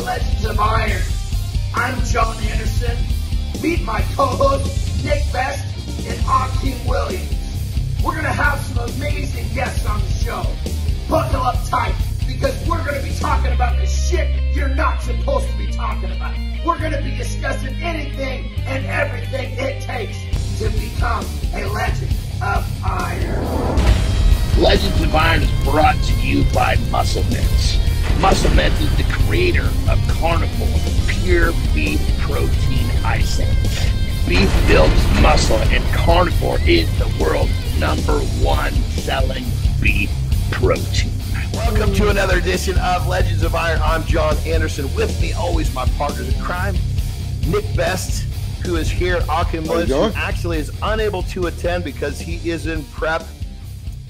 Legends of Iron. I'm John Anderson. Meet my co-hosts, Nick Best and Akeem Williams. We're going to have some amazing guests on the show. Buckle up tight, because we're going to be talking about the shit you're not supposed to be talking about. We're going to be discussing anything and everything it takes to become a Legend of Iron. Legends of Iron is brought to you by Muscle Mints. Muscle Mints is the creator of Carnivore Pure Beef Protein Icing. Beef builds muscle, and Carnivore is the world's #1 selling beef protein. Welcome to another edition of Legends of Iron. I'm John Anderson. With me, always my partners in crime, Nick Best, who is here. Akeem Williams, who actually is unable to attend because he is in prep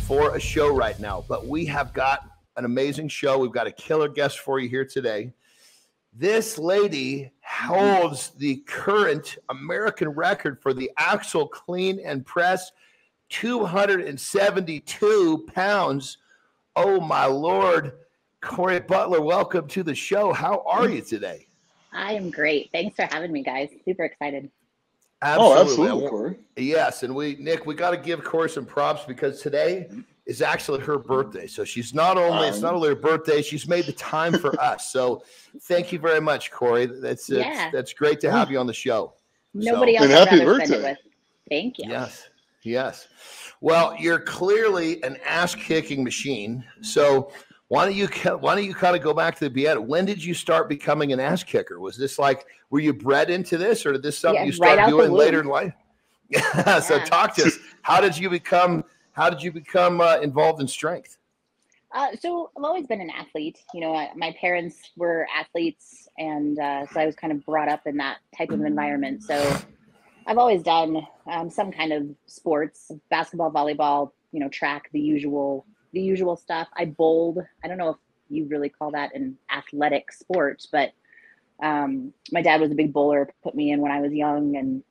for a show right now. But we have got an amazing show. We've got a killer guest for you here today. This lady holds the current American record for the axle clean and press, 272 pounds. Oh, my Lord. Corey Butler, welcome to the show. How are you today? I am great. Thanks for having me, guys. Super excited. Absolutely. Corey. Yes, and Nick, we got to give Corey some props because today is actually her birthday. So she's not only, it's not only her birthday, she's made the time for us. So thank you very much, Corey. That's great to have you on the show. Nobody else And I'd happy rather birthday. spend it with. Thank you. Yes. Well, you're clearly an ass-kicking machine. So why don't you kind of go back to the beginning? When did you start becoming an ass kicker? Was this like, were you bred into this, or did this something you start doing later in life? So talk to us. How did you become involved in strength? So I've always been an athlete. You know, my parents were athletes, and so I was kind of brought up in that type of environment. So I've always done some kind of sports, basketball, volleyball, track, the usual stuff. I bowled. I don't know if you really call that an athletic sport, but my dad was a big bowler, put me in when I was young, and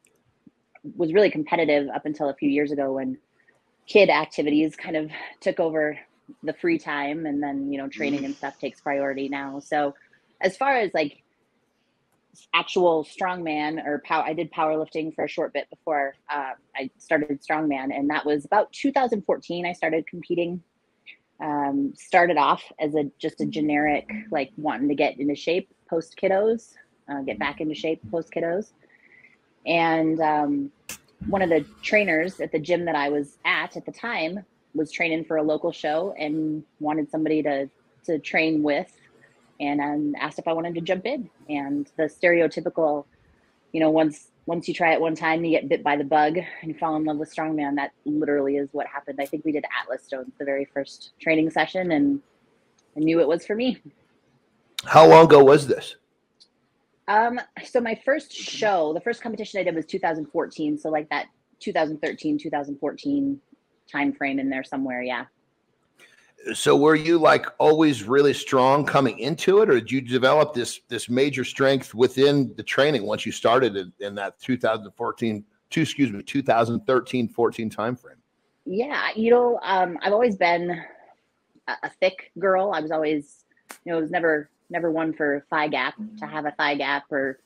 was really competitive up until a few years ago when kid activities kind of took over the free time, and then, training and stuff takes priority now. So as far as like actual strongman or I did powerlifting for a short bit before I started strongman, and that was about 2014. I started competing. Started off as just a generic, like wanting to get into shape post kiddos, get back into shape post kiddos. And one of the trainers at the gym that I was at the time was training for a local show and wanted somebody to train with, and asked if I wanted to jump in. And the stereotypical, once you try it one time, you get bit by the bug and you fall in love with strongman. That literally is what happened. I think we did Atlas Stones the very first training session, and I knew it was for me. How long ago was this? So my first show, the first competition I did was 2014. So like that 2013, 2014 time frame in there somewhere. Yeah. So were you like always really strong coming into it, or did you develop this major strength within the training once you started in that 2013-14 time frame? Yeah. I've always been a thick girl. I was always, it was never one for thigh gap, to have a thigh gap or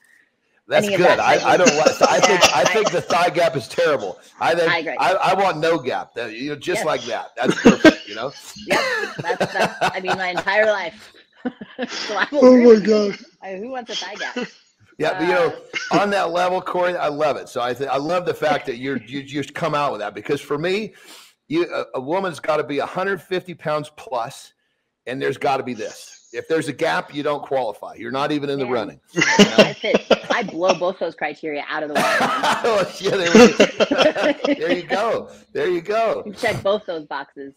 that's any good. Of that I don't like. I think the thigh gap is terrible. I want no gap. Just like that. That's perfect. Yep. That's my entire life. So Oh my God. Who wants a thigh gap? Yeah, but on that level, Corey, I love it. So I love the fact that you just come out with that, because for me, a woman's got to be 150 pounds plus, and there's got to be this. If there's a gap, you don't qualify. You're not even in the running. I blow both those criteria out of the water. Oh, yeah, there you go. There you go. You check both those boxes.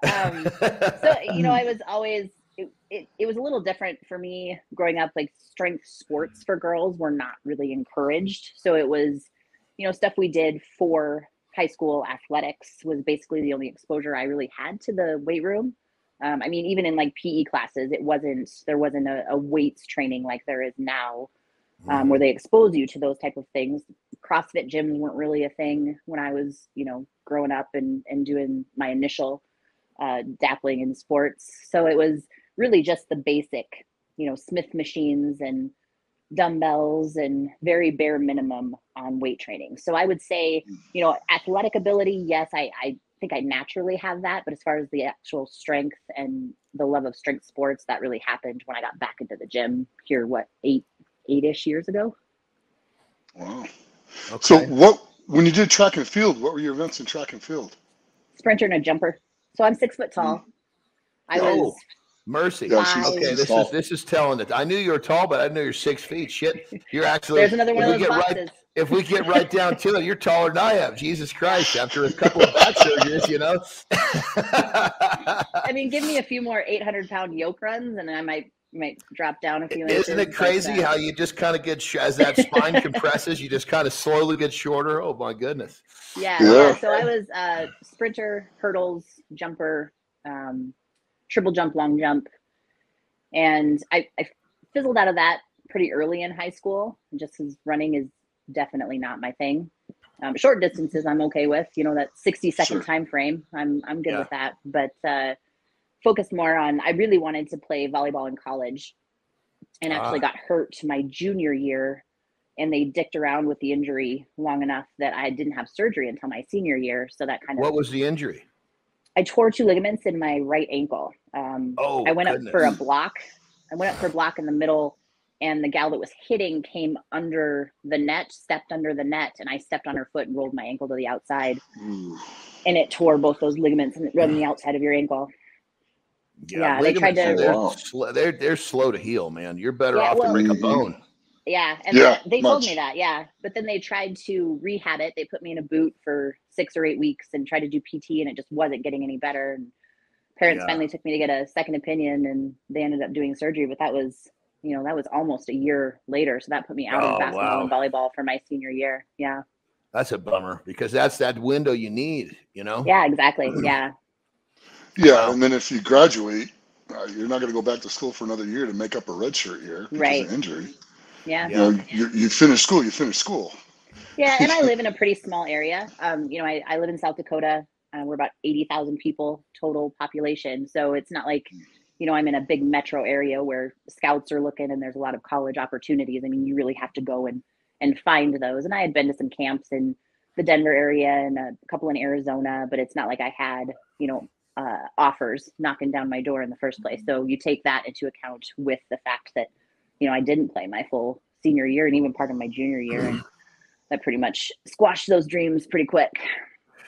So, I was always, it was a little different for me growing up. Like, strength sports for girls were not really encouraged. So it was, stuff we did for high school athletics was basically the only exposure I really had to the weight room. Even in like PE classes, there wasn't a weights training like there is now, where they expose you to those type of things. CrossFit gyms weren't really a thing when I was, growing up and doing my initial dappling in sports. So it was really just the basic Smith machines and dumbbells and very bare minimum on weight training. So I would say, athletic ability, yes, I think I naturally have that. But as far as the actual strength and the love of strength sports, that really happened when I got back into the gym here, eight-ish years ago. Wow. Okay. So when you did track and field, what were your events in track and field? Sprinter and a jumper. So I'm 6 foot tall. I was mercy. Yeah, okay, this is telling it. I knew you were tall, but I didn't know you're 6 feet. Shit, you're actually. There's another one of those boxes. If we get right down to it, you're taller than I am. Jesus Christ! After a couple of back surgeries, I mean, give me a few more 800-pound yoke runs, and I might drop down a few inches. Isn't it crazy how you just kind of get as that spine compresses, you just kind of slowly get shorter? Oh my goodness. Yeah. So I was sprinter, hurdles, jumper, triple jump, long jump, and I fizzled out of that pretty early in high school, just because running is definitely not my thing. Short distances I'm okay with, that 60-second time frame. I'm good with that, but focused more on, I really wanted to play volleyball in college, and actually got hurt my junior year, and they dicked around with the injury long enough that I didn't have surgery until my senior year. So that kind of. What was the injury? I tore 2 ligaments in my right ankle. I went up for a block. I went up for a block in the middle, and the gal that was hitting came under the net, stepped under the net, and I stepped on her foot and rolled my ankle to the outside. And it tore both those ligaments and on the outside of your ankle. Yeah, they tried to. They're slow to heal, man. You're better off to break a bone. Yeah, and they told me that, but then they tried to rehab it. They put me in a boot for 6 or 8 weeks and tried to do PT, and it just wasn't getting any better. And parents finally took me to get a second opinion, and they ended up doing surgery. But that was, that was almost a year later. So that put me out of basketball and volleyball for my senior year. Yeah. That's a bummer, because that's that window you need, Yeah, exactly. Yeah. Yeah, and then if you graduate, you're not going to go back to school for another year to make up a redshirt year because of injury. Yeah. You finish school, you finish school. Yeah, and I live in a pretty small area. I live in South Dakota. We're about 80,000 people total population. So it's not like, I'm in a big metro area where scouts are looking and there's a lot of college opportunities. I mean, you really have to go and find those. And I had been to some camps in the Denver area and a couple in Arizona, but it's not like I had, offers knocking down my door in the first place. So you take that into account with the fact that, I didn't play my full senior year and even part of my junior year. And that pretty much squashed those dreams pretty quick.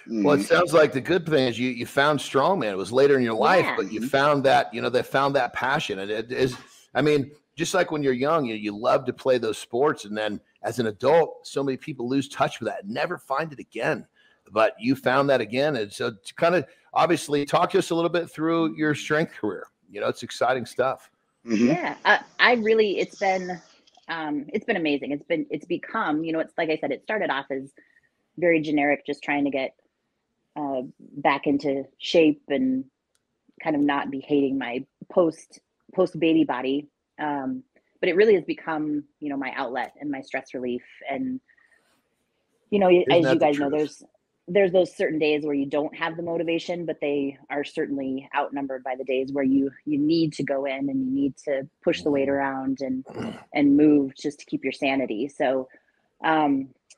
Well, it sounds like the good thing is you found strongman. It was later in your life, but you found that, they found that passion. And it is, I mean, just like when you're young, you love to play those sports. And then as an adult, so many people lose touch with that, never find it again. But you found that again. And so to kind of obviously talk to us a little bit through your strength career. It's exciting stuff. Yeah, I really, it's been amazing. It's become, it's like I said, it started off as very generic, just trying to get back into shape and kind of not be hating my post baby body. But it really has become, my outlet and my stress relief. And, as you guys know, there's those certain days where you don't have the motivation, but they are certainly outnumbered by the days where you need to go in and you need to push the weight around and move just to keep your sanity. So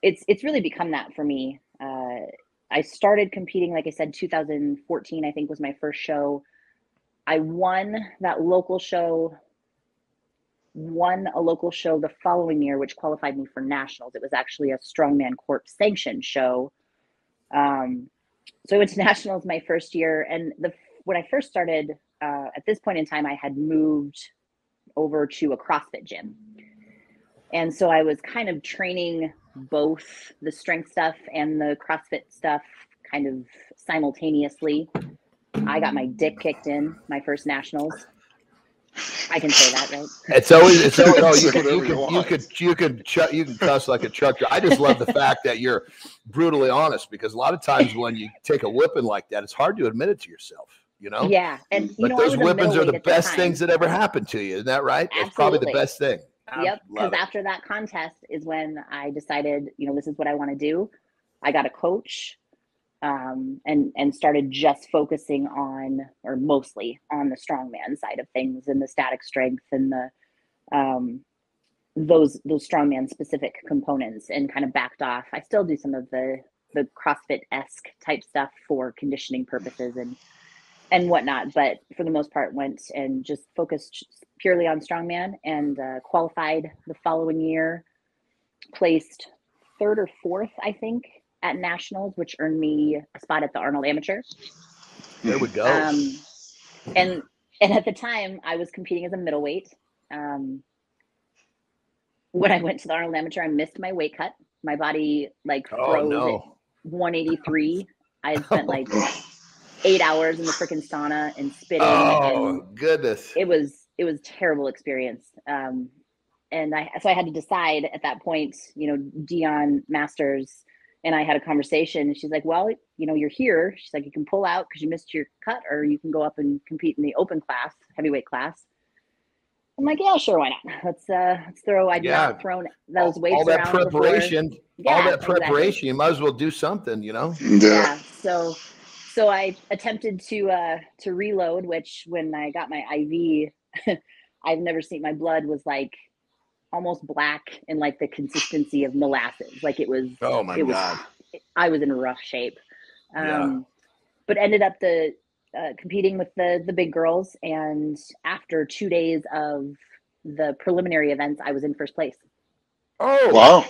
it's really become that for me. I started competing, like I said, 2014, I think was my first show. I won a local show the following year, which qualified me for nationals. It was actually a Strongman Corp sanctioned show. So I went to nationals my first year, and when I first started, at this point in time, I had moved over to a CrossFit gym. And so I was kind of training both the strength stuff and the CrossFit stuff kind of simultaneously. I got my dick kicked in my first nationals. I can say that, right? It's always you can cuss like a truck. I just love the fact that you're brutally honest, because a lot of times when you take a whipping like that, it's hard to admit it to yourself. Yeah, and but those whippings are the best things that ever happened to you. Isn't that right? Absolutely. It's probably the best thing. Yep, because after that contest is when I decided, this is what I want to do. I got a coach, and started just focusing on, or mostly on, the strongman side of things and the static strength and the those strongman specific components and kind of backed off. I still do some of the CrossFit-esque type stuff for conditioning purposes and whatnot, but for the most part went and just focused purely on strongman, and qualified the following year, placed 3rd or 4th, I think, at nationals, which earned me a spot at the Arnold Amateur. There we go. And at the time I was competing as a middleweight. When I went to the Arnold Amateur, I missed my weight cut. My body froze at 183. I had spent 8 hours in the freaking sauna and spitting. Oh, goodness. It was a terrible experience. And so I had to decide at that point, Dion Masters and I had a conversation. She's like, well, you're here. She's like, you can pull out because you missed your cut, or you can go up and compete in the open class, heavyweight class. I'm like, yeah, sure, why not? Let's throw. I'd not thrown those weights all that around preparation. Before. All that preparation, exactly. You might as well do something, Yeah. So I attempted to reload, which when I got my IV, I've never seen, my blood was almost black and the consistency of molasses. It was. Oh my God. I was in rough shape. But ended up competing with the big girls, and after 2 days of the preliminary events, I was in 1st place. Oh wow.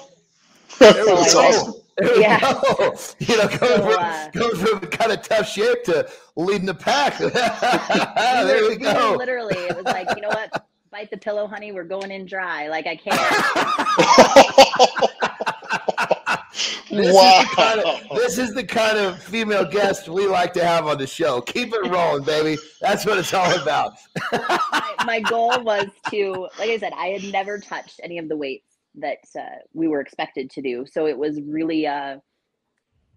That's awesome. Yeah. Going from kind of tough shape to leading the pack. There we go. Literally, it was you know what? Bite the pillow, honey. We're going in dry. I can't. This is the kind of female guest we like to have on the show. Keep it rolling, baby. That's what it's all about. My goal was to, like I said, I had never touched any of the weights that we were expected to do. So it was really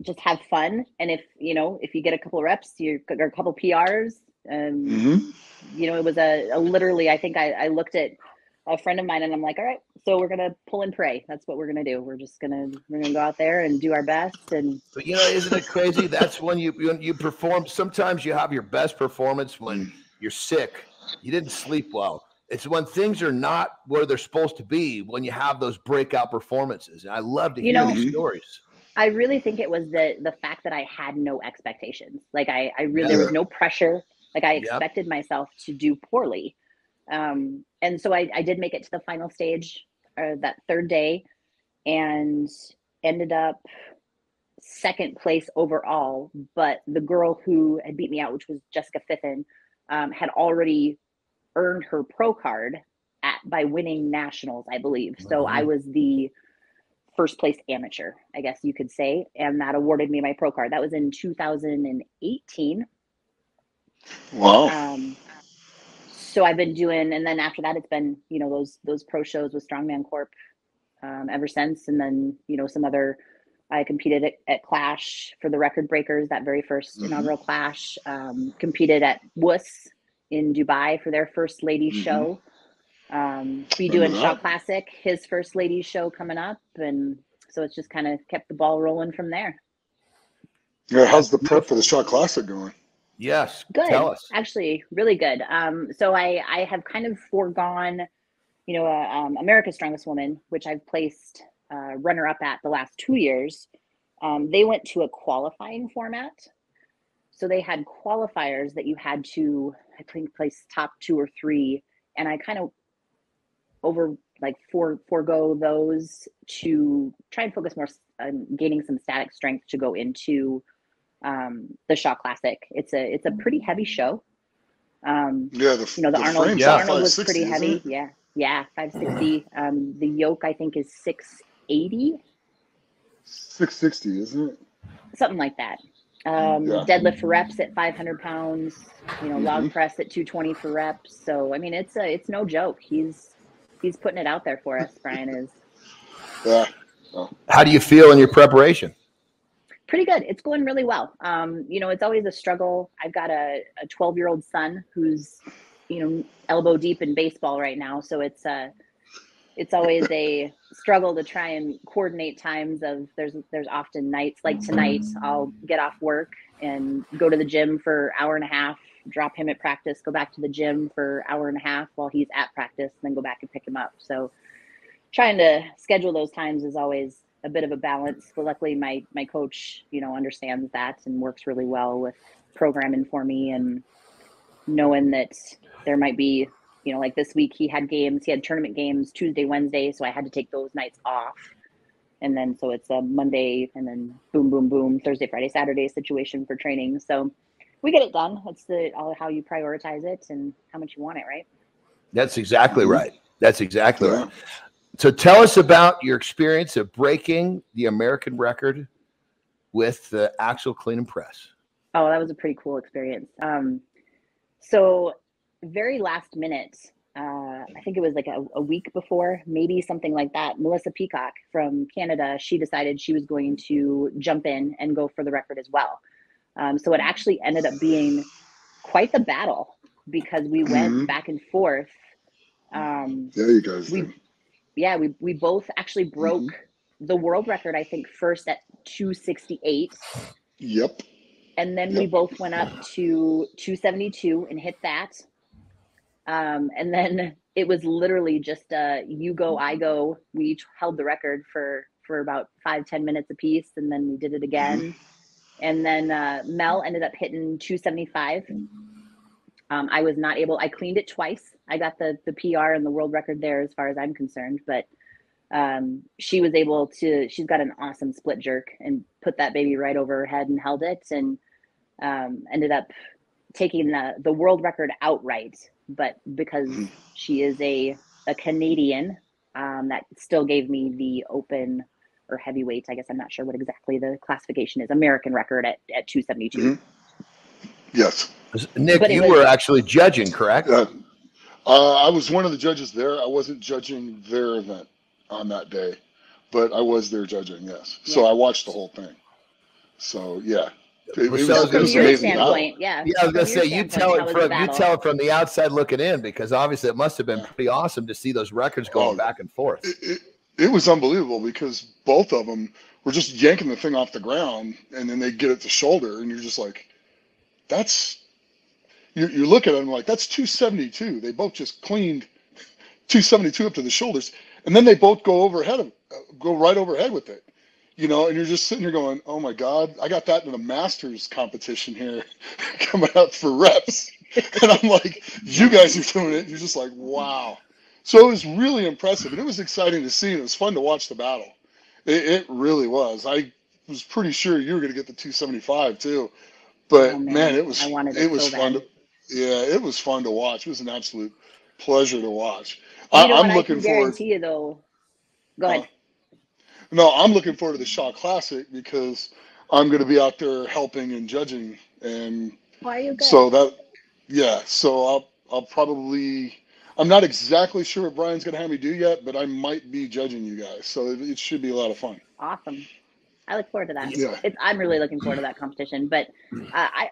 just have fun. And if you get a couple of reps, or a couple of PRs, it was literally, I think I looked at a friend of mine and I'm like, all right, so we're going to pull and pray. That's what we're going to do. We're going to go out there and do our best. And but isn't it crazy? That's when you perform. Sometimes you have your best performance when you're sick. You didn't sleep well. It's when things are not where they're supposed to be, when you have those breakout performances. And I love to hear these stories. I really think it was the fact that I had no expectations. I really, there was no pressure. I expected myself to do poorly. And so I did make it to the final stage that 3rd day, and ended up 2nd place overall. But the girl who had beat me out, which was Jessica Fiffen, had already earned her pro card by winning nationals, I believe. So I was the 1st place amateur, I guess you could say, and that awarded me my pro card. That was in 2018. Wow. So I've been doing, and then after that, it's been, those pro shows with Strongman Corp ever since. And then, some other, I competed at Clash for the Record Breakers, that very first inaugural Clash, competed at WUS in Dubai for their first ladies show. Be doing Shaw Classic, his first ladies show coming up. And so it's just kind of kept the ball rolling from there. Yeah. How's the prep for the Shaw Classic going? Yes. Good. Tell us. Actually, really good. So I have kind of foregone, America's Strongest Woman, which I've placed runner up at the last 2 years. They went to a qualifying format. So they had qualifiers that you had to, I think, place top 2 or 3. And I kind of forego those to try and focus more on gaining some static strength to go into the Shaw Classic. It's a pretty heavy show. The Arnold was pretty heavy. Yeah, 560. The yoke I think is 680. 660, isn't it? Something like that. Deadlift for reps at 500 pounds. Log press at 220 for reps. So I mean, it's no joke. He's putting it out there for us. Brian is. Yeah. Oh. How do you feel in your preparation? Pretty good. It's going really well. It's always a struggle. I've got a 12-year-old son who's, elbow deep in baseball right now. So it's always a struggle to try and coordinate times of there's often nights like tonight, I'll get off work and go to the gym for an hour and a half drop him at practice, go back to the gym for an hour and a half while he's at practice, and then go back and pick him up. So trying to schedule those times is always a bit of a balance, but luckily my coach, understands that and works really well with programming for me, and knowing that there might be, like this week he had tournament games Tuesday, Wednesday. So I had to take those nights off. And then, so it's a Monday and then boom, boom, boom, Thursday, Friday, Saturday situation for training. So we get it done. It's all how you prioritize it and how much you want it, right? That's exactly right. That's exactly right. So tell us about your experience of breaking the American record with the Axel Clean and Press. Oh, that was a pretty cool experience. So very last minute, I think it was like a week before, maybe something like that, Melissa Peacock from Canada, she decided she was going to jump in and go for the record as well. So it actually ended up being quite the battle because we went back and forth. You guys did. Yeah, we both actually broke the world record, I think, first at 268. Yep. And then we both went up to 272 and hit that. And then it was literally just you go, I go. We each held the record for about 5-10 minutes apiece, and then we did it again. And then Mel ended up hitting 275. I was not able. I cleaned it twice. I got the PR and the world record there as far as I'm concerned, but she was able to. She's got an awesome split jerk and put that baby right over her head and held it, and ended up taking the world record outright. But because she is a Canadian, that still gave me the open or heavyweight. I guess I'm not sure what exactly the classification is. American record at 272. Yes. Nick, you were actually judging, correct? I was one of the judges there. I wasn't judging their event on that day, but I was there judging, yes. Yeah. So I watched the whole thing. So, yeah. It was amazing. Yeah, I was going to say, you tell it from the outside looking in, because obviously it must have been pretty awesome to see those records going back and forth. It was unbelievable because both of them were just yanking the thing off the ground, and then they get it to shoulder, and you're just like, you look at it and like, that's 272. They both just cleaned 272 up to the shoulders, and then they both go right overhead with it. And you're just sitting here going, oh my God, I got that in the Masters competition here coming up for reps. And I'm like, you guys are doing it. You're just like, wow. So it was really impressive, and it was exciting to see, and it was fun to watch the battle. It really was. I was pretty sure you were going to get the 275 too, but man, it was fun. It was fun to watch. It was an absolute pleasure to watch. I'm looking forward. Guarantee you though. Go ahead. No, I'm looking forward to the Shaw Classic because I'm going to be out there helping and judging, and so I'll probably. I'm not exactly sure what Brian's going to have me do yet, but I might be judging you guys, so it should be a lot of fun. Awesome. I look forward to that. Yeah. I'm really looking forward to that competition, but I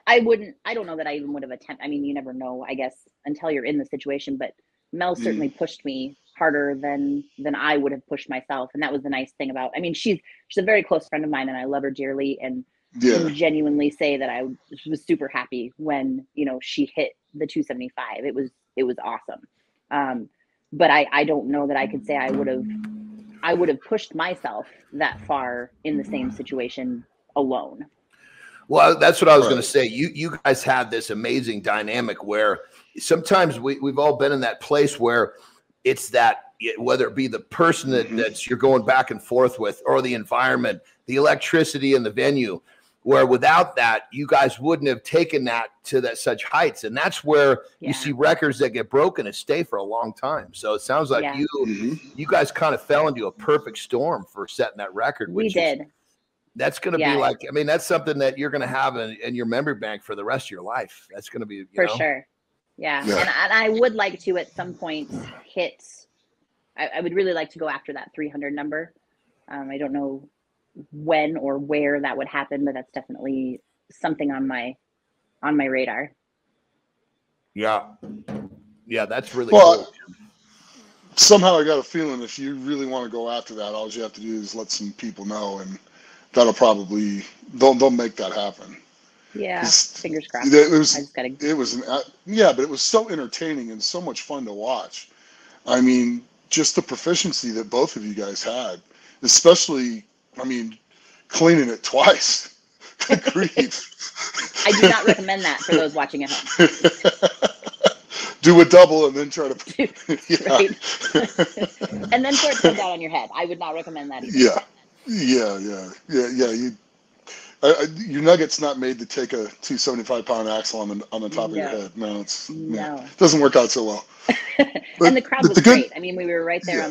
don't know that I even would have attempted. I mean, you never know, I guess, until you're in the situation, but Mel certainly pushed me harder than I would have pushed myself. And that was the nice thing about, she's a very close friend of mine, and I love her dearly, and can genuinely say that I was super happy when, she hit the 275. It was awesome. But I don't know that I could say I would have pushed myself that far in the same situation alone. Well, that's what I was going to say. You guys have this amazing dynamic where sometimes we've all been in that place where it's that, whether it be the person that you're going back and forth with, or the environment, the electricity in the venue, where without that, you guys wouldn't have taken that to such heights. And that's where you see records that get broken and stay for a long time. So it sounds like you guys kind of fell into a perfect storm for setting that record. We did. That's going to be like, that's something that you're going to have in your memory bank for the rest of your life. That's going to be, for sure. Yeah. And I would like to at some point hit, I would really like to go after that 300 number. I don't know when or where that would happen, but that's definitely something on my radar. Yeah, that's really cool. Somehow I got a feeling if you really want to go after that, all you have to do is let some people know, and that'll probably they'll make that happen. Yeah, fingers crossed. It was, I just gotta... it was yeah, but it was so entertaining and so much fun to watch. I mean, just the proficiency that both of you guys had, especially, I mean, cleaning it twice. Good grief. I do not recommend that for those watching at home. Do a double and then try to, right? And then pour it to come down on your head. I would not recommend that either. Yeah. Your nugget's not made to take a 275-pound axle on the top of your head. No, it doesn't work out so well. And the crowd was great. I mean, we were right there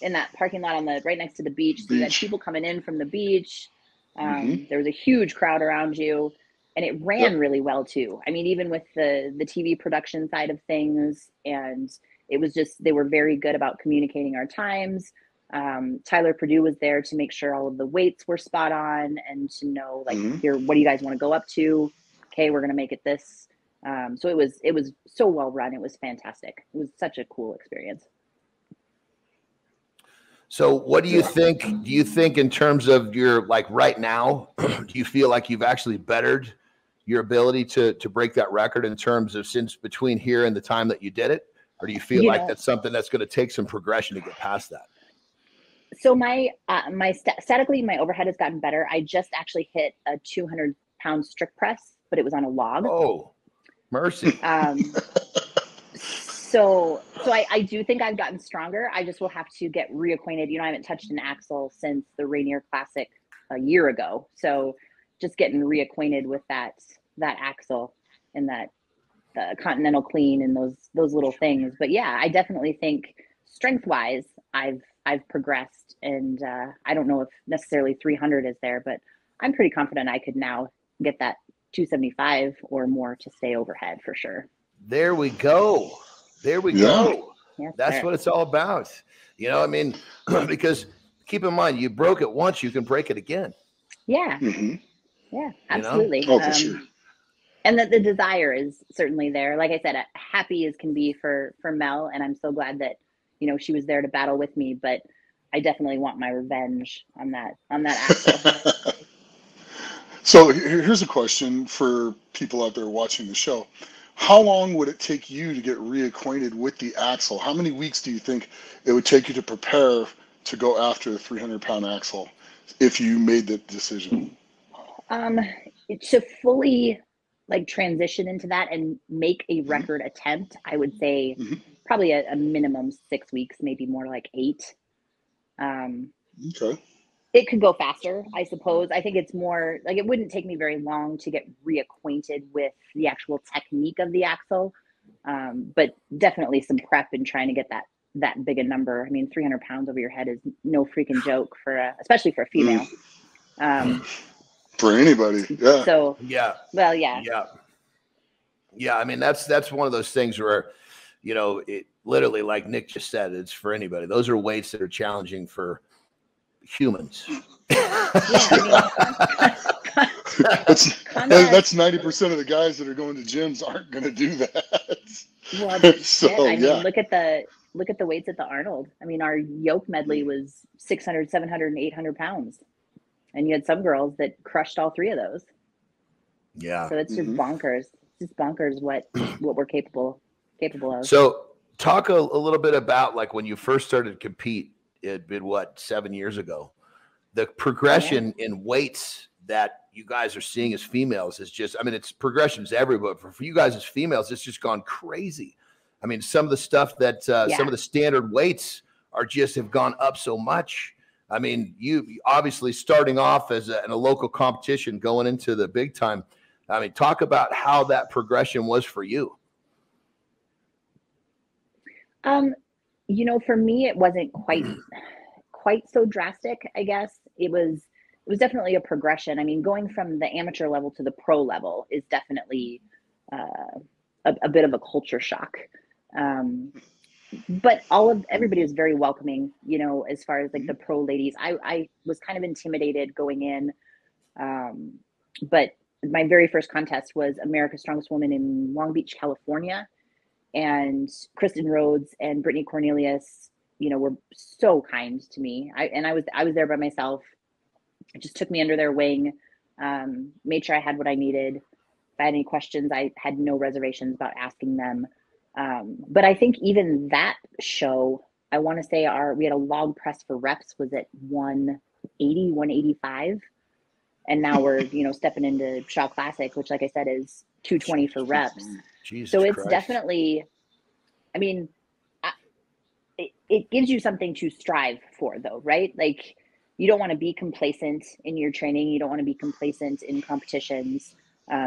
in that parking lot right next to the beach. So you had people coming in from the beach. There was a huge crowd around you, and it ran really well too. I mean, even with the TV production side of things, and it was just, they were very good about communicating our times. Tyler Purdue was there to make sure all of the weights were spot on and to know, like, here, what do you guys want to go up to? Okay, we're going to make it this. So it was so well run. It was fantastic. It was such a cool experience. So what do you think? Do you think in terms of your, like right now, do you feel like you've actually bettered your ability to break that record in terms of since between here and the time that you did it? Or do you feel like that's something that's going to take some progression to get past that? So my statically, my overhead has gotten better. I just actually hit a 200-pound strict press, but it was on a log. Oh, mercy. So I do think I've gotten stronger. I just will have to get reacquainted. You know, I haven't touched an axle since the Rainier Classic a year ago. So just getting reacquainted with that axle and the Continental Clean and those little things. But yeah, I definitely think strength-wise, I've progressed, and I don't know if necessarily 300 is there, but I'm pretty confident I could now get that 275 or more to stay overhead for sure. There we go. There we go. Yes, that's what it's all about. You know, I mean, because keep in mind, you broke it once, you can break it again. Yeah. Yeah, absolutely. You know? Oh, for sure. And the desire is certainly there. Like I said, happy as can be for Mel, and I'm so glad that, you know, she was there to battle with me, but I definitely want my revenge on that axle. So here's a question for people out there watching the show. How long would it take you to get reacquainted with the axle? How many weeks do you think it would take you to prepare to go after the 300-pound axle if you made the decision? To fully like transition into that and make a record attempt, I would say probably a minimum 6 weeks, maybe more like 8. Okay. It could go faster, I suppose. I think it's more like it wouldn't take me very long to get reacquainted with the actual technique of the axle. But definitely some prep and trying to get that big a number. I mean, 300 pounds over your head is no freaking joke especially for a female. For anybody. Yeah. So, yeah. Well, yeah. Yeah. Yeah. I mean, that's one of those things where, you know, it literally, like Nick just said, it's for anybody. Those are weights that are challenging for humans. That's 90% of the guys that are going to gyms aren't going to do that. Well, so, I mean, look at the weights at the Arnold. I mean, our yoke medley was 600, 700, and 800 pounds. And you had some girls that crushed all 3 of those. Yeah. So it's just bonkers. It's just bonkers what we're capable of. So talk a little bit about like when you first started to compete. It'd been 7 years ago. The progression in weights that you guys are seeing as females is just, I mean, it's progressions everywhere. But for you guys as females, it's just gone crazy. I mean, some of the stuff that some of the standard weights have gone up so much. I mean, you obviously starting off as in a local competition going into the big time. I mean, talk about how that progression was for you. You know, for me, it wasn't quite so drastic, I guess. It was definitely a progression. I mean, going from the amateur level to the pro level is definitely a bit of a culture shock. But everybody was very welcoming, you know, as far as like the pro ladies. I was kind of intimidated going in. But my very first contest was America's Strongest Woman in Long Beach, California. And Kristen Rhodes and Brittany Cornelius, you know, were so kind to me. I was there by myself. It just took me under their wing. Made sure I had what I needed. If I had any questions, I had no reservations about asking them. But I think even that show, I want to say we had a log press for reps was at 180, 185. And now we're, stepping into Shaw Classic, which, like I said, is 220 for reps. Jesus so it's Christ. definitely, I mean, it gives you something to strive for, though, right? Like, you don't want to be complacent in your training. You don't want to be complacent in competitions.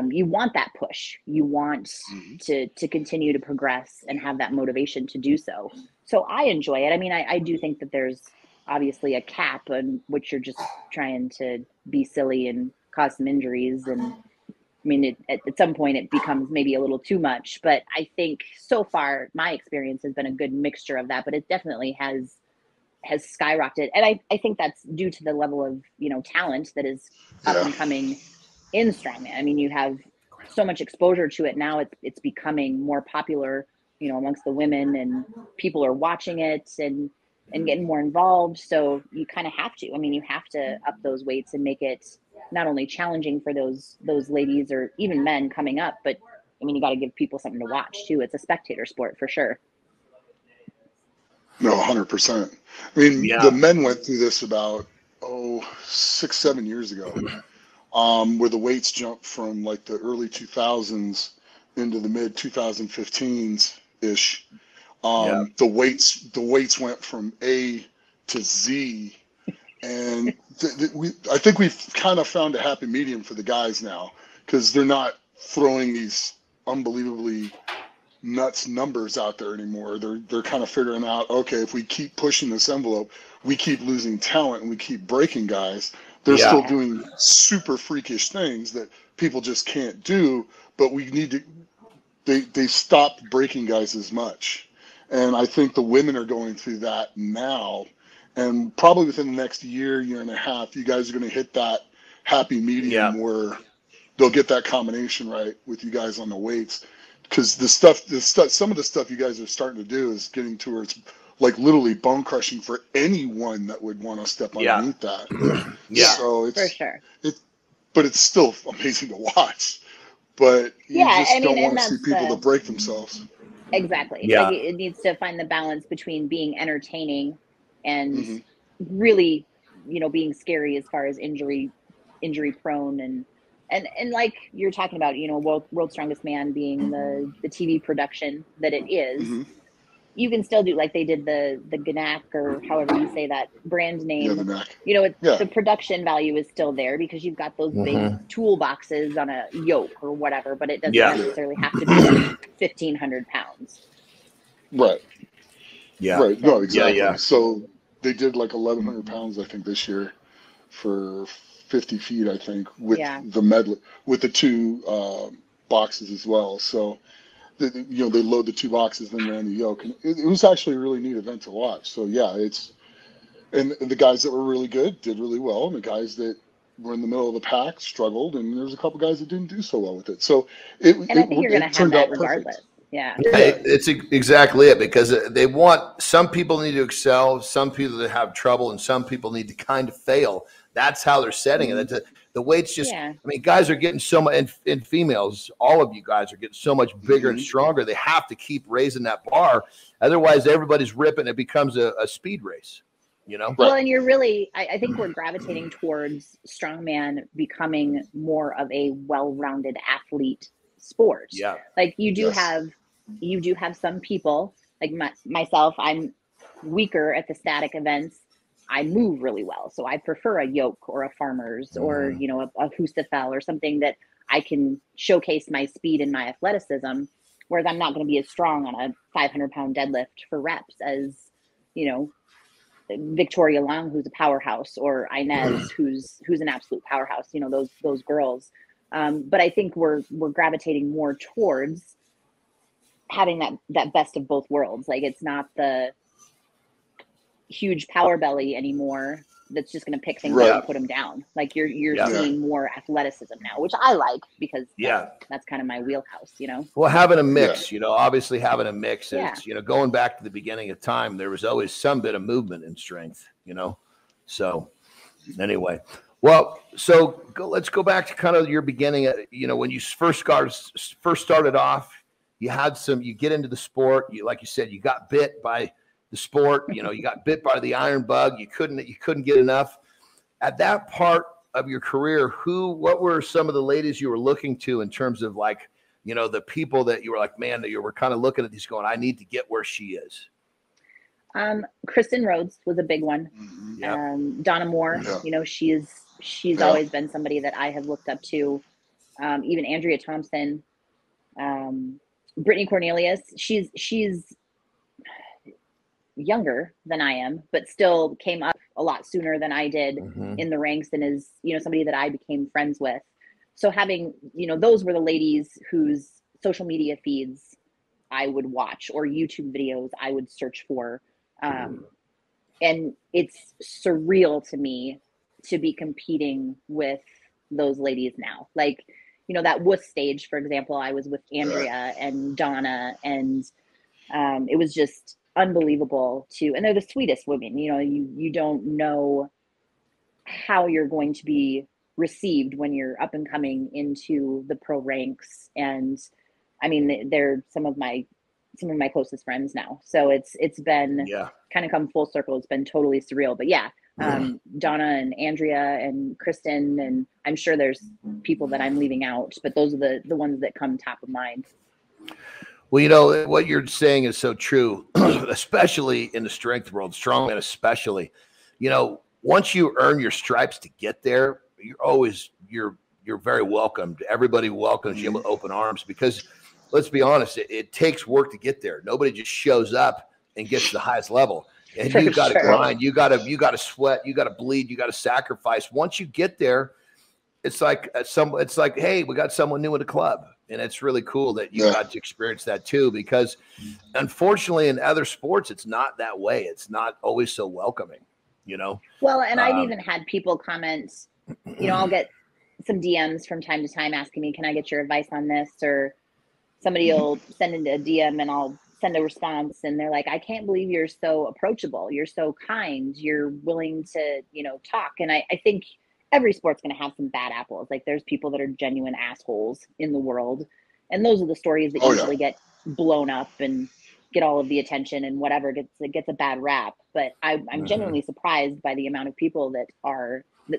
You want that push. You want to continue to progress and have that motivation to do so. So I enjoy it. I mean, I do think that there's obviously a cap on which you're just trying to be silly and cause some injuries. And I mean, at some point it becomes maybe a little too much, but I think so far my experience has been a good mixture of that, but it definitely has skyrocketed. And I think that's due to the level of, talent that is up and coming in strongman. I mean, you have so much exposure to it now. It's becoming more popular, amongst the women, and people are watching it and getting more involved. So you kind of have to. I mean, you have to up those weights and make it not only challenging for those ladies or even men coming up, but I mean, you got to give people something to watch too. It's a spectator sport for sure. No, 100%. I mean, the men went through this about 6-7 years ago, where the weights jumped from like the early 2000s into the mid 2015s ish. The weights went from A to Z, and I think we've kind of found a happy medium for the guys now, because they're not throwing these unbelievably nuts numbers out there anymore. They're kind of figuring out, okay, if we keep pushing this envelope, we keep losing talent and we keep breaking guys. They're still doing super freakish things that people just can't do, but we need to. They stopped breaking guys as much. And I think the women are going through that now. And probably within the next year and a half, you guys are going to hit that happy medium where they'll get that combination right with you guys on the weights. Because some of the stuff you guys are starting to do is getting to where it's like literally bone crushing for anyone that would want to step underneath that. So it's for sure. But it's still amazing to watch. But you just don't want to see people to break themselves. Exactly. Like it needs to find the balance between being entertaining and really, being scary as far as injury prone and like you're talking about, World's Strongest Man being the TV production that it is. You can still do like they did the Gnac, or however you say that brand name. The Gnac. The production value is still there because you've got those big toolboxes on a yoke or whatever, but it doesn't necessarily have to be 1,500 pounds. Right. Yeah. Right. No, exactly. So they did like 1,100 pounds, I think, this year for 50 feet, I think, with the medley, with the two boxes as well. So, they load the two boxes, then ran the yoke, and it was actually a really neat event to watch. So and the guys that were really good did really well, and the guys that were in the middle of the pack struggled, and there's a couple guys that didn't do so well with it. So I think you're going to have that regardless. It's exactly it, because they want, some people need to excel, some people that have trouble, and some people need to kind of fail. That's how they're setting it. The weights just, I mean, guys are getting so much, and females, all of you guys are getting so much bigger and stronger. They have to keep raising that bar. Otherwise, everybody's ripping. It becomes a speed race, Well, and you're really, I think we're gravitating towards strongman becoming more of a well-rounded athlete sport. Like you do have some people like myself. I'm weaker at the static events. I move really well, so I prefer a yoke or a farmer's or a Hustafel or something that I can showcase my speed and my athleticism. Whereas I'm not going to be as strong on a 500-pound deadlift for reps as Victoria Long, who's a powerhouse, or Inez, who's an absolute powerhouse. Those girls. But I think we're gravitating more towards having that best of both worlds. Like, it's not the huge power belly anymore that's just going to pick things up and put them down. Like you're seeing more athleticism now, which I like, because that's kind of my wheelhouse, Well, having a mix, obviously having a mix is, going back to the beginning of time, there was always some bit of movement and strength, So anyway, Well, so let's go back to kind of your beginning. You know, when you first started off, you get into the sport. Like you said, you got bit by the sport. You know, you got bit by the iron bug. You couldn't get enough. At that part of your career, what were some of the ladies you were looking to in terms of, like, you know, the people that you were like, man, that you were kind of looking at these going, I need to get where she is? Kristen Rhodes was a big one. Mm-hmm. Yep. Donna Moore, you know, she's always been somebody that I have looked up to. Even Andrea Thompson, Brittany Cornelius, she's younger than I am, but still came up a lot sooner than I did in the ranks, and is, you know, somebody that I became friends with. So having, you know, those were the ladies whose social media feeds I would watch, or YouTube videos I would search for. And it's surreal to me to be competing with those ladies now. Like, you know, that WUS stage, for example, I was with Andrea and Donna, and it was just unbelievable and they're the sweetest women. You know, you don't know how you're going to be received when you're up and coming into the pro ranks. And I mean, they're some of my closest friends now. So it's been kind of come full circle. It's been totally surreal. But Donna and Andrea and Kristen, and I'm sure there's people that I'm leaving out, but those are the ones that come top of mind. Well, you know, what you're saying is so true, especially in the strength world, strongman especially. You know, once you earn your stripes to get there, you're very welcomed. Everybody welcomes you with open arms, because let's be honest, it takes work to get there. Nobody just shows up and gets to the highest level. And you got to grind, you got to sweat, you got to bleed, you got to sacrifice. Once you get there, it's like hey, we got someone new in the club. And it's really cool that you got to experience that too, because unfortunately in other sports, it's not that way. It's not always so welcoming, you know? Well, and I've even had people comment, you know, I'll get some DMs from time to time asking me, can I get your advice on this? Or somebody will send in a DM and I'll send a response, and they're like, I can't believe you're so approachable. You're so kind. You're willing to, you know, talk. And I think every sport's going to have some bad apples. Like, there's people that are genuine assholes in the world. And those are the stories that usually get blown up and get all of the attention, and whatever gets a bad rap. But I'm genuinely surprised by the amount of people that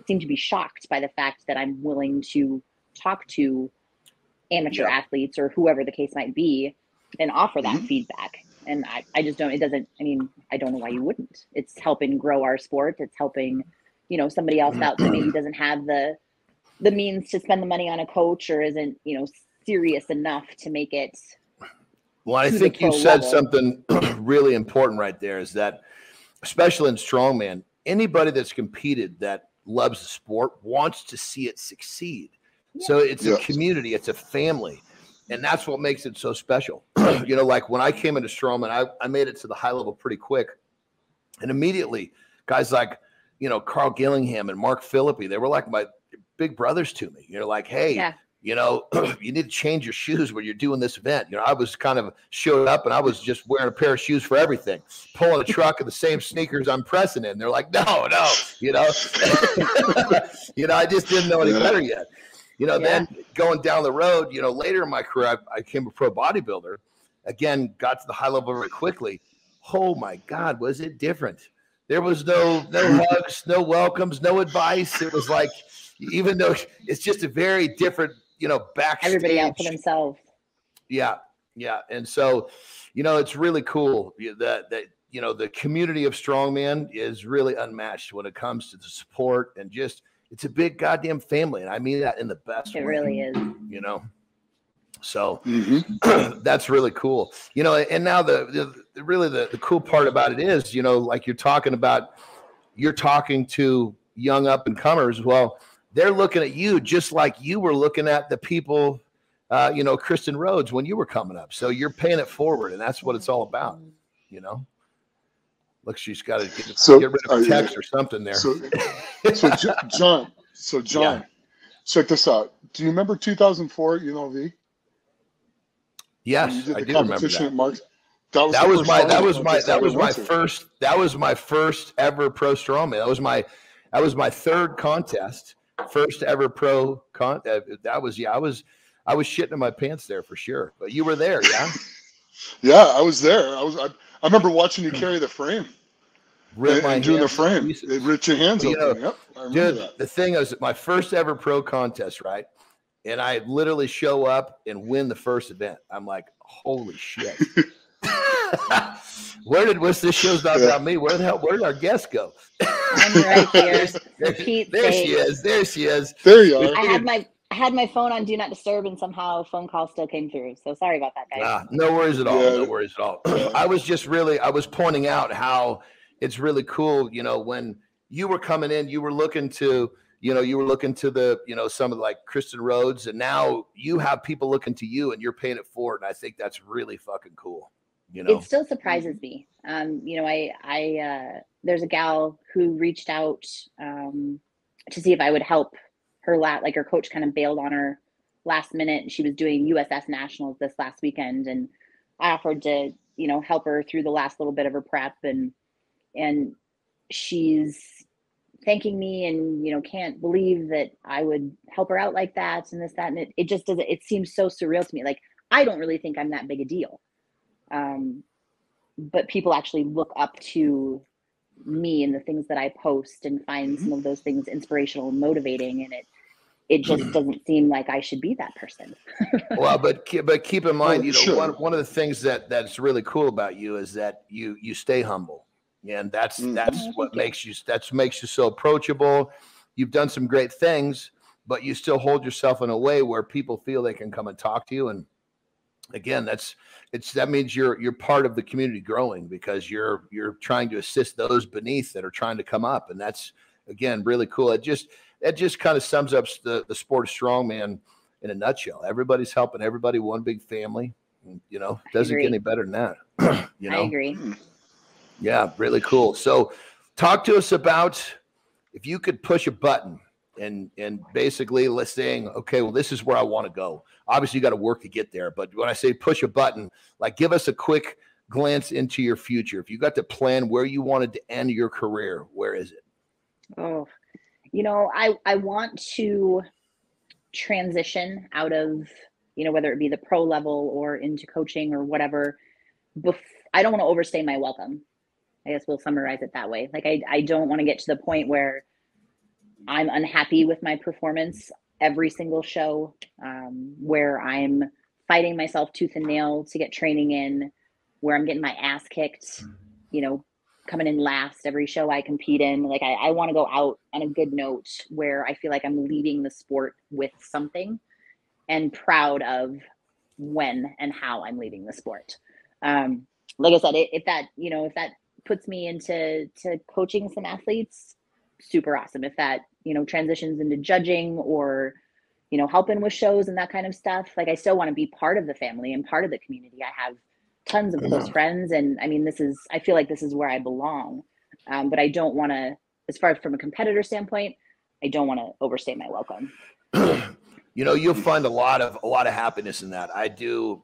seem to be shocked by the fact that I'm willing to talk to amateur athletes or whoever the case might be and offer that feedback. And I just don't, I don't know why you wouldn't. It's helping grow our sport. It's helping, you know, somebody else out that maybe doesn't have the means to spend the money on a coach, or isn't, you know, serious enough to make it. Well, I think you said something really important right there, is that, especially in strongman, anybody that's competed that loves the sport wants to see it succeed. Yeah. So it's a community, it's a family. And that's what makes it so special. You know, like when I came into strongman, I made it to the high level pretty quick. And immediately, guys like, you know, Carl Gillingham and Mark Philippi, they were like my big brothers to me. You're like, hey, you know, you need to change your shoes when you're doing this event. You know, I was kind of showed up and I was just wearing a pair of shoes for everything, pulling a truck in the same sneakers I'm pressing in. They're like, no, you know, you know, I just didn't know any better yet. You know, then going down the road, you know, later in my career, I became a pro bodybuilder. Again, got to the high level very quickly. Oh my God, was it different? There was no hugs, no welcomes, no advice. It was like, even though it's just a very different, you know, backstage. Everybody out for themselves. Yeah. And so, you know, it's really cool that you know, the community of strongman is really unmatched when it comes to the support, and just, it's a big goddamn family. And I mean that in the best way. It really is. You know? So that's really cool. You know, and now the cool part about it is, you know, like you're talking to young up and comers. Well, they're looking at you just like you were looking at the people, you know, Kristen Rhodes when you were coming up. So you're paying it forward, and that's what it's all about, you know? Look, she's got to get rid of a text or something there. So John, check this out. Do you remember 2004 at UNLV? Yes, I do remember that. That was my first ever pro strongman. That was my third contest, first ever pro I was shitting in my pants there for sure. But you were there, yeah? Yeah, I was there. I remember watching you carry the frame. And doing the frame. It ripped your hands open. Yep, I remember that. The thing is, my first ever pro contest, right? And I literally show up and win the first event. I'm like, holy shit. What's this show's not about me? Where did our guest go? I'm right here. There she is. There you are. I had my phone on Do Not Disturb, and somehow a phone call still came through. So sorry about that, guys. No worries at all. Yeah. No worries at all. I was pointing out how it's really cool, when you were coming in, you were looking to the, some of like Kristen Rhodes, and now you have people looking to you and you're paying it forward. And I think that's really fucking cool. It still surprises me. There's a gal who reached out to see if I would help her like her coach kind of bailed on her last minute, and she was doing USS Nationals this last weekend. And I offered to, help her through the last little bit of her prep, and she's thanking me and, can't believe that I would help her out like that and this, that. And it just doesn't, it seems so surreal to me. Like, I don't really think I'm that big a deal. But people actually look up to me and the things that I post and find some of those things inspirational and motivating. And it just doesn't seem like I should be that person. Well, but keep in mind, one of the things that's really cool about you is that you stay humble. And that's what makes you so approachable. You've done some great things, but you still hold yourself in a way where people feel they can come and talk to you. And again, that means you're part of the community growing, because you're trying to assist those beneath that are trying to come up. And that's, again, really cool. It just kind of sums up the sport of strongman in a nutshell. Everybody's helping everybody, one big family. Doesn't get any better than that. I agree. Yeah, really cool. So talk to us about, if you could push a button and basically let's saying, okay, well, this is where I want to go. Obviously you got to work to get there. But when I say push a button, like give us a quick glance into your future. If you got to plan where you wanted to end your career, where is it? Oh, I want to transition out of, whether it be the pro level or into coaching or whatever. I don't want to overstay my welcome. I guess we'll summarize it that way. Like, I don't want to get to the point where I'm unhappy with my performance every single show, where I'm fighting myself tooth and nail to get training in, where I'm getting my ass kicked, coming in last every show I compete in. Like, I want to go out on a good note where I feel like I'm leaving the sport with something and proud of when and how I'm leaving the sport. Like I said, if that puts me into coaching some athletes, super awesome. If that, transitions into judging or, helping with shows and that kind of stuff, like, I still want to be part of the family and part of the community. I have tons of close friends. And I mean, I feel like this is where I belong. But I don't want to, as far as from a competitor standpoint, I don't want to overstay my welcome. You'll find a lot of happiness in that. I do,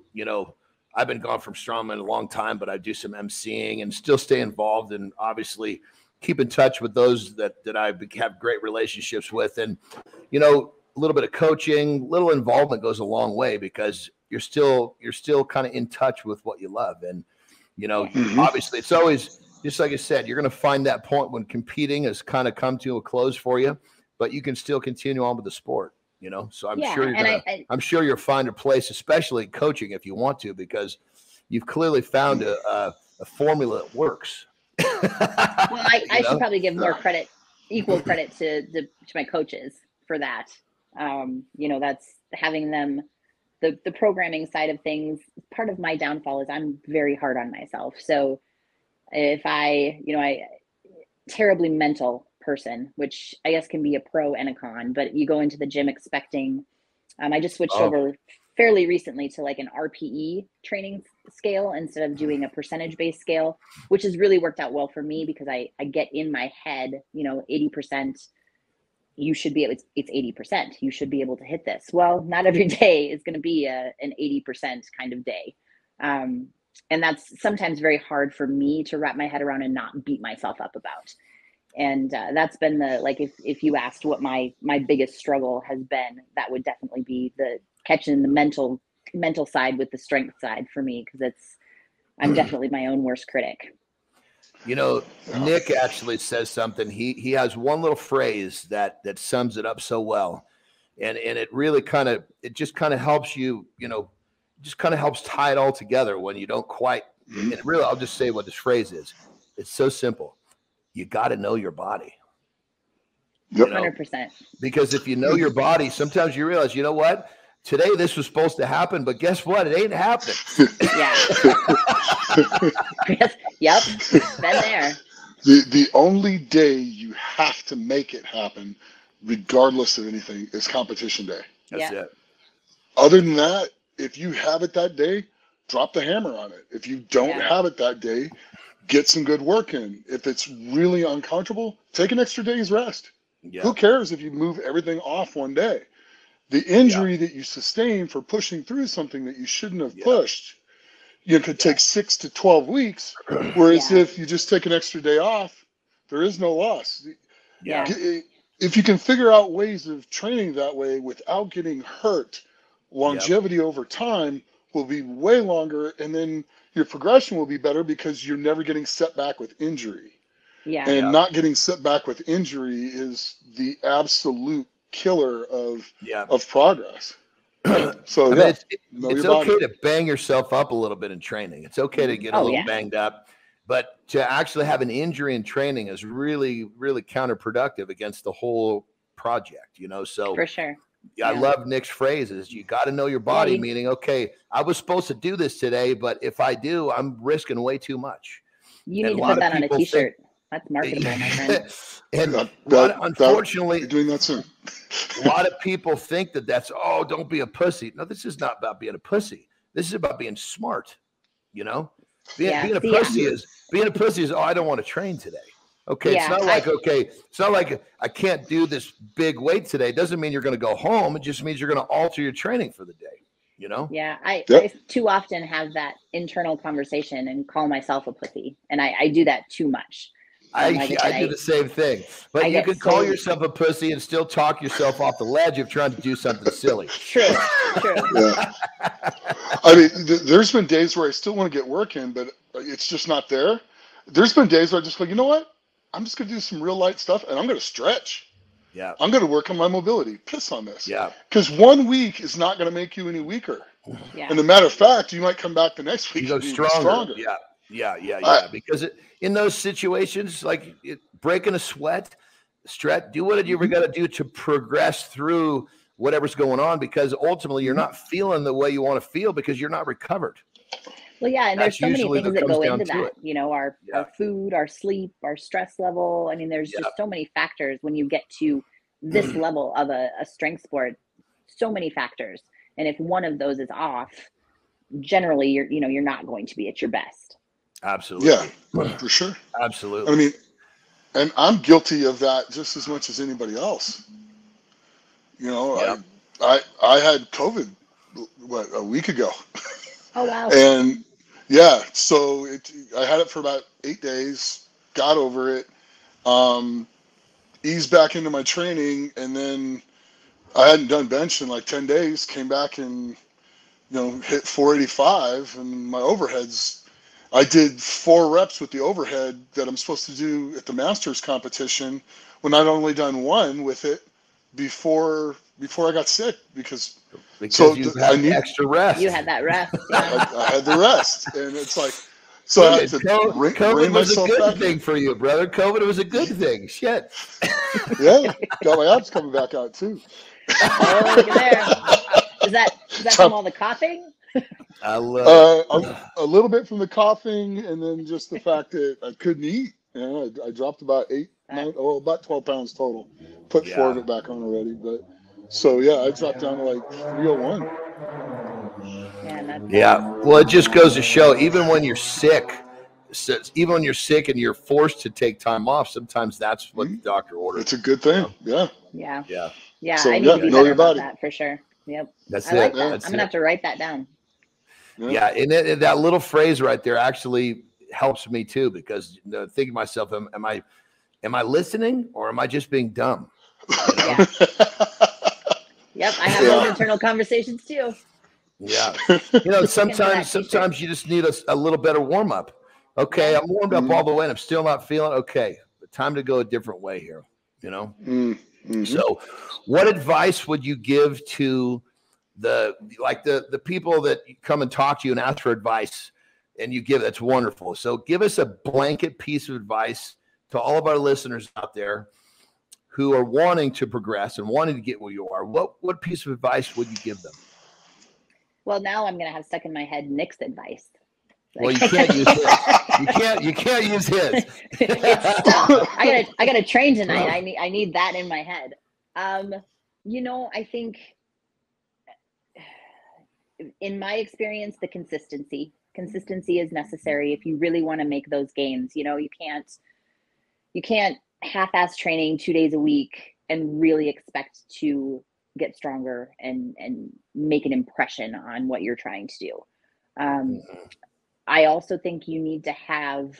I've been gone from strongman a long time, but I do some emceeing and still stay involved, and obviously keep in touch with those that I have great relationships with. And, a little bit of coaching, little involvement goes a long way, because you're still kind of in touch with what you love. And, obviously it's always, just like I said, you're going to find that point when competing has kind of come to a close for you, but you can still continue on with the sport. So I'm sure you'll find a place, especially coaching, if you want to, because you've clearly found a formula that works. Well, I should probably give more credit, equal credit to my coaches for that. That's having them, the programming side of things. Part of my downfall is I'm very hard on myself. So if I terribly mental person, which I guess can be a pro and a con, but you go into the gym expecting, I just switched over fairly recently to like an RPE training scale instead of doing a percentage-based scale, which has really worked out well for me, because I get in my head, 80%, you should be, it's 80%. You should be able to hit this. Well, not every day is going to be an 80% kind of day. And that's sometimes very hard for me to wrap my head around and not beat myself up about. And that's been the, like, if you asked what my biggest struggle has been, that would definitely be the catching the mental side with the strength side for me, because I'm definitely my own worst critic. You know, Nick actually says something. He has one little phrase that sums it up so well, and it really just kind of helps you, you know, just kind of helps tie it all together when you don't quite. And really, I'll just say what this phrase is. It's so simple. You got to know your body. Yep. 100%. Because if you know your body, sometimes you realize, you know what? Today this was supposed to happen, but guess what? It ain't happening. Yeah. Yep. Been there. The only day you have to make it happen, regardless of anything, is competition day. That's it. Other than that, if you have it that day, drop the hammer on it. If you don't have it that day, get some good work in. If it's really uncomfortable, take an extra day's rest. Yeah. Who cares if you move everything off one day? The injury that you sustain for pushing through something that you shouldn't have pushed, you could take 6 to 12 weeks. Whereas if you just take an extra day off, there is no loss. Yeah. If you can figure out ways of training that way without getting hurt, longevity over time will be way longer, and then your progression will be better because you're never getting set back with injury. Yeah. And not getting set back with injury is the absolute killer of progress. So I mean, it's okay to bang yourself up a little bit in training. It's okay to get a little banged up, but to actually have an injury in training is really, really counterproductive against the whole project, you know? So for sure. I love Nick's phrases. You got to know your body, meaning, okay, I was supposed to do this today, but if I do, I'm risking way too much. You need to put that on a t-shirt. That's marketable, my friend. And unfortunately, you're doing that soon. A lot of people think that's, oh, don't be a pussy. No, this is not about being a pussy. This is about being smart, you know? Being a pussy is, oh, I don't want to train today. Okay, it's not like I can't do this big weight today. It doesn't mean you're going to go home. It just means you're going to alter your training for the day, you know? Yeah, I too often have that internal conversation and call myself a pussy, and I do that too much. I do the same thing. But you can call yourself a pussy and still talk yourself off the ledge of trying to do something silly. True. Yeah. I mean, there's been days where I still want to get work in, but it's just not there. There's been days where I just go, you know what? I'm just going to do some real light stuff, and I'm going to stretch. Yeah. I'm going to work on my mobility. Piss on this. Yeah. Because 1 week is not going to make you any weaker. Yeah. And a matter of fact, you might come back the next week. You go stronger. Yeah. Because in those situations, like breaking a sweat, stretch, do whatever you got to do to progress through whatever's going on, because ultimately you're not feeling the way you want to feel because you're not recovered. Well, yeah, and there's so many things that go into that, you know, our food, our sleep, our stress level. I mean, there's just so many factors when you get to this level of a strength sport, so many factors. And if one of those is off, generally you're not going to be at your best. Absolutely. Yeah, for sure. Absolutely. I mean, and I'm guilty of that just as much as anybody else. You know, I had COVID, a week ago. Oh, wow. And so I had it for about 8 days, got over it, eased back into my training, and then I hadn't done bench in like 10 days, came back and, hit 485, and my overheads, I did 4 reps with the overhead that I'm supposed to do at the Masters competition when I'd only done 1 with it before I got sick because you had extra rest. You had that rest. Yeah. I had the rest, and it's like, so I had to COVID was a good thing for you, brother. COVID was a good thing. Shit. Yeah, got my abs coming back out too. Oh, look at there. Is that from all the coughing? I love it. A little bit from the coughing, and then just the fact that I couldn't eat. I dropped about 12 pounds total. Put 4 of it back on already, but so I dropped down to like 301. Well, it just goes to show, even when you're sick, and you're forced to take time off, sometimes that's what the doctor orders. It's a good thing. Yeah. So, I need to be better about that for sure. Yep. That's I like that. I'm gonna have to write that down. Yeah, and that little phrase right there actually helps me too, because thinking to myself, am am I listening or am I just being dumb? Yeah. Yep. I have those internal conversations too. Yeah. You know, sometimes you just need a little better warm up. Okay. I'm warmed up all the way and I'm still not feeling okay. Time to go a different way here, you know? So what advice would you give to the people that come and talk to you and ask for advice and you give? That's wonderful. So give us a blanket piece of advice to all of our listeners out there who are wanting to progress and wanting to get where you are. What piece of advice would you give them? Well, now I'm going to have stuck in my head Nick's advice. Well, you can't use his. You can't use his. I gotta train tonight. I need that in my head. You know, I think in my experience, the consistency is necessary if you really want to make those gains. You know, you can't half-ass training 2 days a week and really expect to get stronger and make an impression on what you're trying to do. I also think you need to have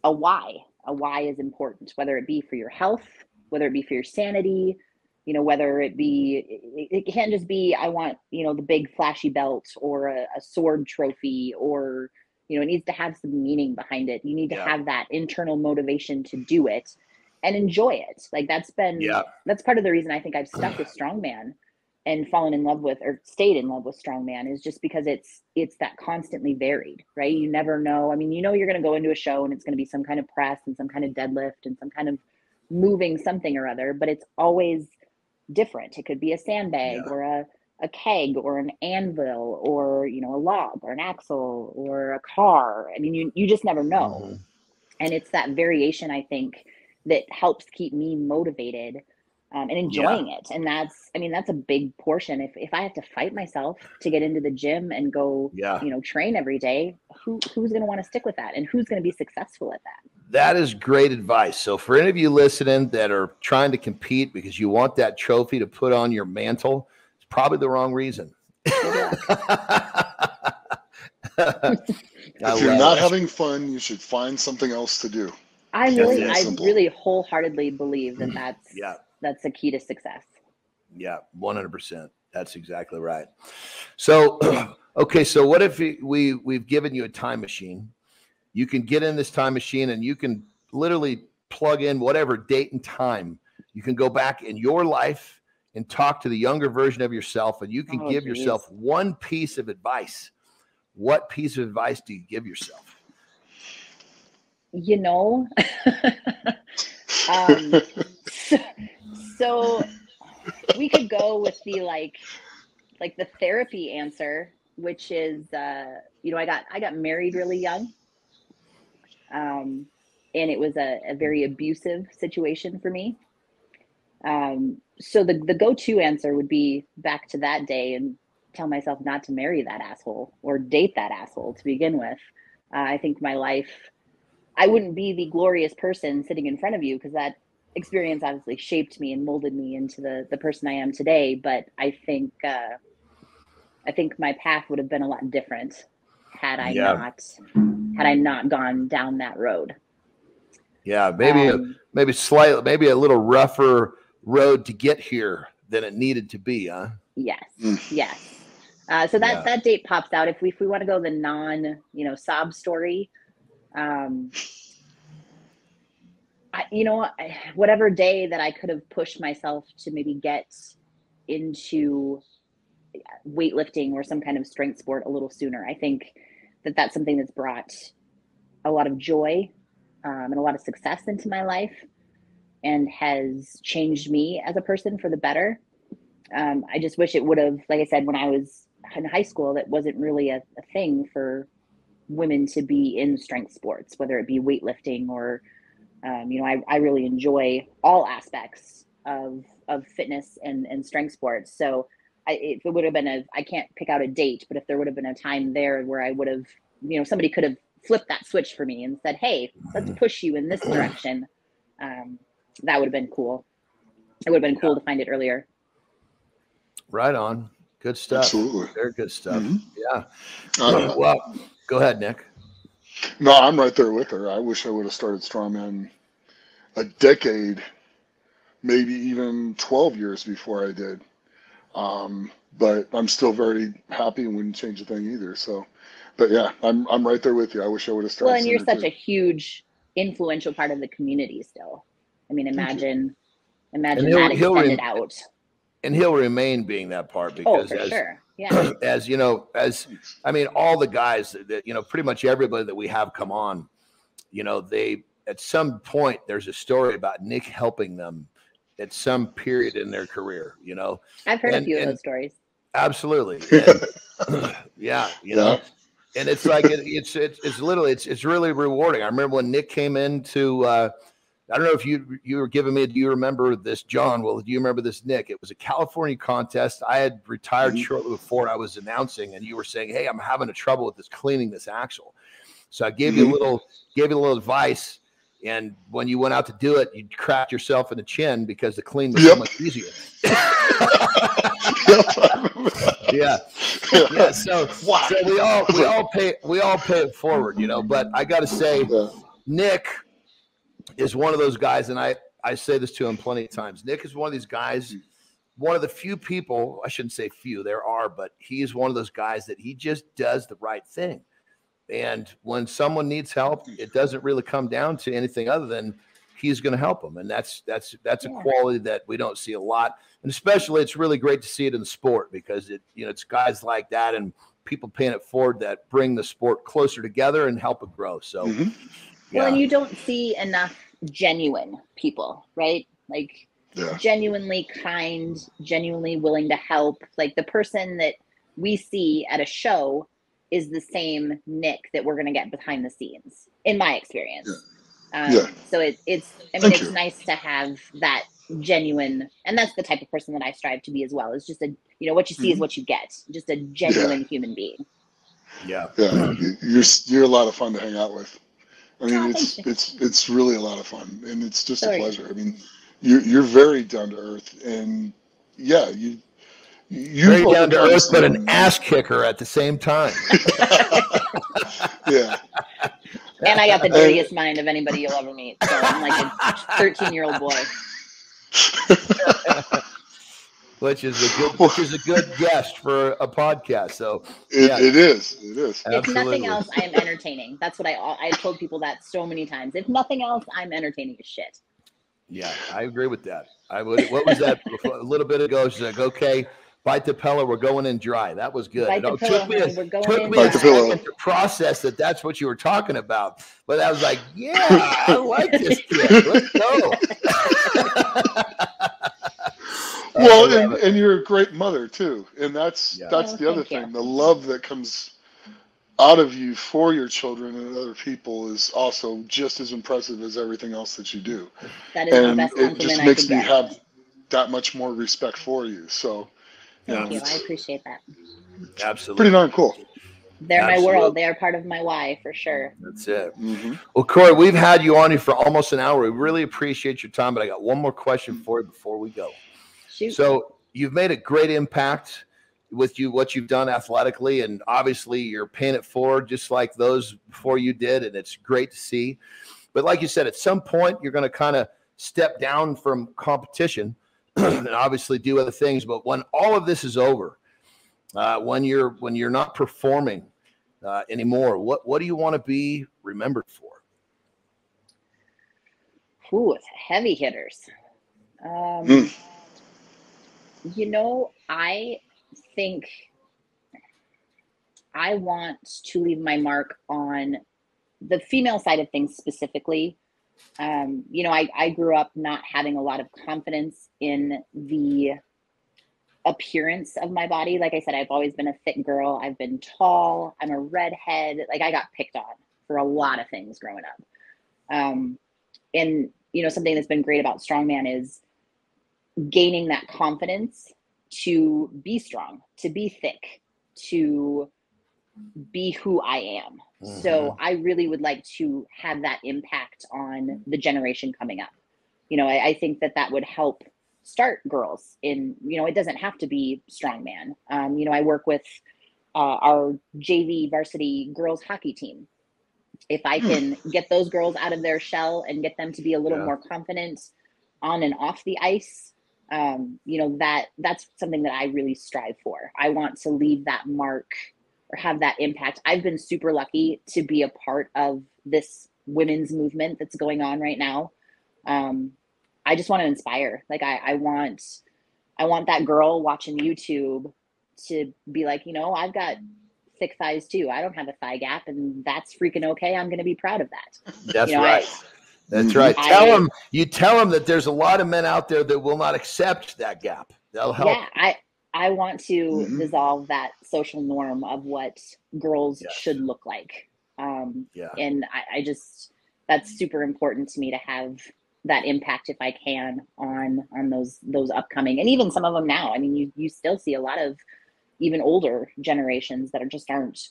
a why. A why is important, whether it be for your health, whether it be for your sanity, you know, whether it can't just be, I want, you know, the big flashy belt or a sword trophy, or, you know, it needs to have some meaning behind it. You need to have that internal motivation to do it and enjoy it. Like that's part of the reason I think I've stuck with strongman and fallen in love with, or stayed in love with strongman, is just because it's that constantly varied, right? You never know. I mean, you know, you're going to go into a show and it's going to be some kind of press and some kind of deadlift and some kind of moving something or other, but it's always different. It could be a sandbag or a keg or an anvil or, you know, a log or an axle or a car. I mean, you just never know. And it's that variation, I think, that helps keep me motivated and enjoying it. And that's a big portion. If I have to fight myself to get into the gym and go, you know, train every day, who's going to want to stick with that? And who's going to be successful at that? That is great advice. So for any of you listening that are trying to compete because you want that trophy to put on your mantle, it's probably the wrong reason. If you're not having fun, you should find something else to do. I really wholeheartedly believe that that's the key to success. Yeah, 100%. That's exactly right. So, okay. So what if we've given you a time machine? You can get in this time machine and you can literally plug in whatever date and time. You can go back in your life and talk to the younger version of yourself, and you can give yourself one piece of advice. What piece of advice do you give yourself? You know, so we could go with the like the therapy answer, which is, you know, I got married really young. And it was a very abusive situation for me. So the go-to answer would be back to that day and tell myself not to marry that asshole or date that asshole to begin with. I think my life, I wouldn't be the glorious person sitting in front of you, because that experience obviously shaped me and molded me into the person I am today. But I think my path would have been a lot different had I not gone down that road. Yeah, maybe maybe a little rougher road to get here than it needed to be, huh? Yes. Yes. So that date pops out. If we want to go the non, you know, sob story, whatever day that I could have pushed myself to maybe get into weightlifting or some kind of strength sport a little sooner. I think that's something that's brought a lot of joy and a lot of success into my life and has changed me as a person for the better. I just wish it would have, like I said, when I was in high school, that wasn't really a thing for women to be in strength sports, whether it be weightlifting or, I really enjoy all aspects of fitness and strength sports. So if it would have been I can't pick out a date, but if there would have been a time there where I would have, you know, somebody could have flipped that switch for me and said, hey, let's push you in this direction. That would have been cool. It would have been cool to find it earlier. Right on. Good stuff. Absolutely. Very good stuff. Yeah. Well, go ahead, Nick. No, I'm right there with her. I wish I would have started strongman a decade, maybe even 12 years before I did. But I'm still very happy and wouldn't change a thing either. So, but yeah, I'm right there with you. I wish I would have started. Well, and you're such a huge influential part of the community still. I mean, imagine that extended out. And he'll remain being that part because sure. Yeah. as you know, I mean, all the guys that, you know, pretty much everybody that we have come on, you know, they, at some point, there's a story about Nick helping them at some period in their career, you know. I've heard a few of those stories. Absolutely. And, yeah, you know, and it's like, it's literally, it's really rewarding. I remember when Nick came into, I don't know if you were giving me, do you remember this, John? Well, do you remember this, Nick? It was a California contest. I had retired shortly before I was announcing, and you were saying, hey, I'm having a trouble with cleaning this axle. So I gave you a little advice. And when you went out to do it, you cracked yourself in the chin because the clean was so much easier. Yeah. So we all pay it forward, you know. But I got to say, Nick is one of those guys, and I say this to him plenty of times. Nick is one of these guys, one of the few people, I shouldn't say few, there are, but he is one of those guys that he just does the right thing. And when someone needs help, it doesn't really come down to anything other than he's going to help them. And that's a quality that we don't see a lot. And especially it's really great to see it in the sport because it's guys like that and people paying it forward that bring the sport closer together and help it grow. So, well, and you don't see enough genuine people, right? Like genuinely kind, genuinely willing to help. Like the person that we see at a show is the same Nick that we're going to get behind the scenes, in my experience. So it's nice to have that genuine, and that's the type of person that I strive to be as well. It's just what you see is what you get. Just a genuine human being. Yeah. You're a lot of fun to hang out with. I mean, it's really a lot of fun, and it's just a pleasure. I mean, you're very down to earth, and you're very down to earth, but an ass kicker at the same time. And I got the dirtiest mind of anybody you'll ever meet. So I'm like a 13-year-old boy. Which is a good guest for a podcast. So it is. If nothing else, I am entertaining. That's what I told people that so many times. If nothing else, I'm entertaining as shit. Yeah, I agree with that. I would. What was that? A little bit ago, she's like, "Okay, bite the pillow. We're going in dry." That was good. It took me a second to process that that's what you were talking about. But I was like, "Yeah, I like this kid. Let's go." Well, and you're a great mother too, and that's the other thing. The love that comes out of you for your children and other people is also just as impressive as everything else that you do. That is the best compliment. It just makes me have that much more respect for you. So, thank you. I appreciate that. Absolutely, pretty darn cool. They're my world. They are part of my why, for sure. That's it. Well, Corey, we've had you on here for almost an hour. We really appreciate your time, but I got one more question for you before we go. Shoot. So you've made a great impact with what you've done athletically, and obviously you're paying it forward just like those before you did, and it's great to see. But like you said, at some point you're going to kind of step down from competition and obviously do other things. But when all of this is over, when you're not performing anymore, what do you want to be remembered for? Ooh, it's heavy hitters. I think I want to leave my mark on the female side of things specifically. I grew up not having a lot of confidence in the appearance of my body. Like I said, I've always been a thick girl. I've been tall. I'm a redhead. Like I got picked on for a lot of things growing up. And something that's been great about Strongman is gaining that confidence to be strong, to be thick, to be who I am. So I really would like to have that impact on the generation coming up. I think that would help start girls in, it doesn't have to be Strongman. I work with our JV varsity girls hockey team. if I can get those girls out of their shell and get them to be a little more confident on and off the ice, you know, that's something that I really strive for. I want to leave that mark or have that impact. I've been super lucky to be a part of this women's movement that's going on right now. I just want to inspire. Like I want that girl watching YouTube to be like, you know, I've got thick thighs too. I don't have a thigh gap, and that's freaking okay. I'm going to be proud of that. That's right. That's right. Tell them that there's a lot of men out there that will not accept that gap. That'll help. Yeah, I want to dissolve that social norm of what girls should look like. And I just, that's super important to me to have that impact if I can on those upcoming, and even some of them now. I mean, you still see a lot of even older generations that aren't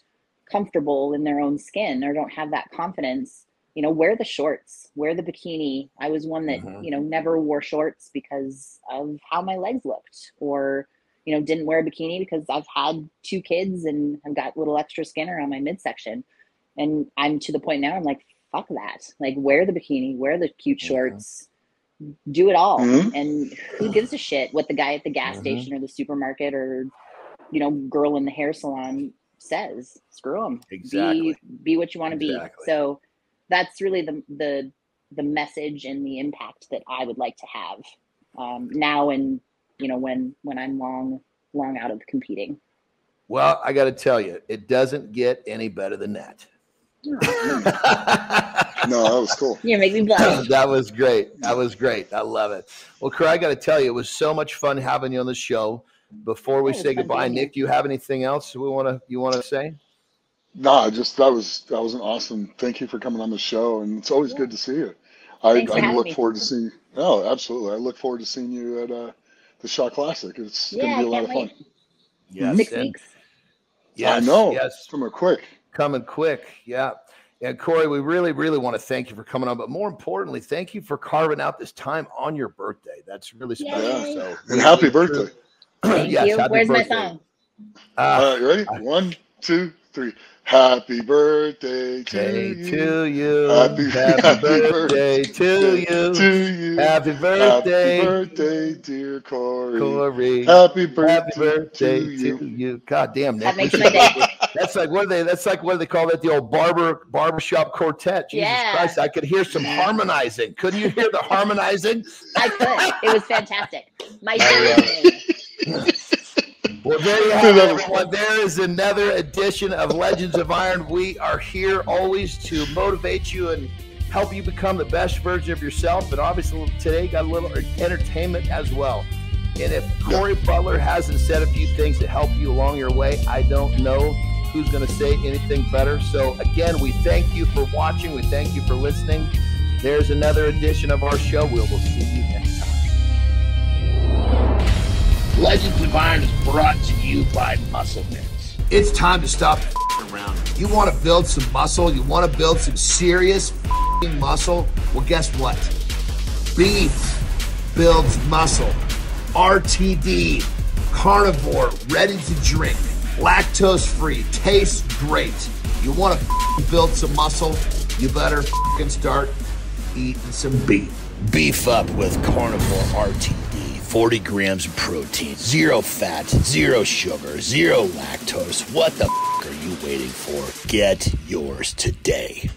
comfortable in their own skin or don't have that confidence. You know, wear the shorts, wear the bikini. I was one that, you know, never wore shorts because of how my legs looked, or, you know, didn't wear a bikini because I've had 2 kids and I've got little extra skin around my midsection. And I'm to the point now, I'm like, fuck that. Like, wear the bikini, wear the cute shorts, do it all. And who gives a shit what the guy at the gas station or the supermarket or, you know, girl in the hair salon says? Screw them. Exactly. Be what you want to be. So that's really the message and the impact that I would like to have now, and, you know, when I'm long out of competing. Well, I got to tell you, it doesn't get any better than that. No, that was cool. You make me blush. That was great. That was great. I love it. Well, Corey, I got to tell you, it was so much fun having you on the show. Before we say goodbye, Nick, do you have anything else you want to say? No, just that was an awesome. Thank you for coming on the show, and it's always good to see you. I look forward to seeing. Oh, absolutely. I look forward to seeing you at the Shaw Classic. It's going to be a lot of fun. Yes, 6 weeks. Yes, I know. Yes, coming quick. Yeah. And Corey, we really, really want to thank you for coming on, but more importantly, thank you for carving out this time on your birthday. That's really special. Yay. So, and happy birthday. Thank you. Where's my song? You ready? 1, 2, 3. Happy birthday to you. Happy birthday to you. Happy birthday, dear Corey. Happy birthday to you. God damn, Nick. That makes my day. That's like what do they call that? The old barbershop quartet. Jesus Christ, I could hear some harmonizing. Couldn't you hear the harmonizing? I could. It was fantastic. My day. Well, there you have it, everyone. There is another edition of Legends of Iron. We are here always to motivate you and help you become the best version of yourself. And obviously today got a little entertainment as well. And if Corey Butler hasn't said a few things to help you along your way, I don't know who's going to say anything better. So again, we thank you for watching. We thank you for listening. There's another edition of our show. We will see you next time. Legends of Iron is brought to you by Musclemans. It's time to stop around. You want to build some muscle? You want to build some serious muscle? Well, guess what? Beef builds muscle. RTD, carnivore, ready to drink, lactose free, tastes great. You want to build some muscle? You better start eating some beef. Beef up with Carnivore RTD. 40 grams of protein, 0 fat, 0 sugar, 0 lactose. What the are you waiting for? Get yours today.